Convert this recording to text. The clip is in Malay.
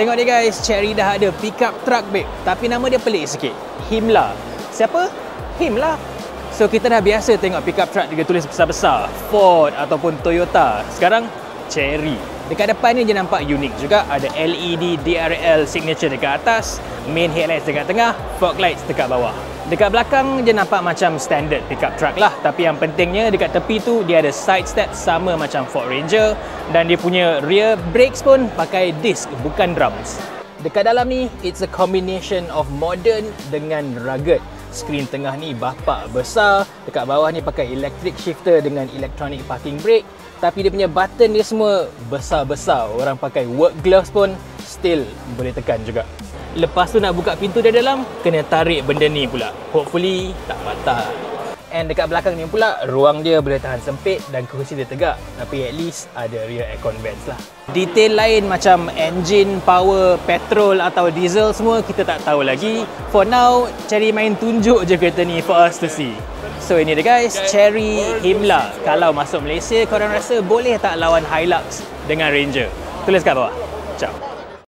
Tengok ni guys, Chery dah ada pickup truck babe. Tapi nama dia pelik sikit. Himla. Siapa? Himla. So kita dah biasa tengok pickup truck dia tulis besar-besar Ford ataupun Toyota. Sekarang Chery. Dekat depan ni dia nampak unik juga. Ada LED DRL signature dekat atas, main headlights dekat tengah, fog lights dekat bawah. Dekat belakang dia nampak macam standard pickup truck lah. Tapi yang pentingnya dekat tepi tu dia ada side step sama macam Ford Ranger. Dan dia punya rear brakes pun pakai disc bukan drums. Dekat dalam ni, it's a combination of modern dengan rugged. Skrin tengah ni bapak besar. Dekat bawah ni pakai electric shifter dengan electronic parking brake. Tapi dia punya button dia semua besar-besar. Orang pakai work gloves pun still boleh tekan juga. Lepas tu nak buka pintu dari dalam, kena tarik benda ni pula. Hopefully tak patah. And dekat belakang ni pula, ruang dia boleh tahan sempit dan kerusi dia tegak. Tapi at least ada rear aircon vents lah. Detail lain macam engine, power, petrol atau diesel semua kita tak tahu lagi. For now, Chery main tunjuk je kereta ni for us to see. So ini dia guys, Chery Himla. Kalau masuk Malaysia, korang rasa boleh tak lawan Hilux dengan Ranger? Tulis kat bawah. Ciao.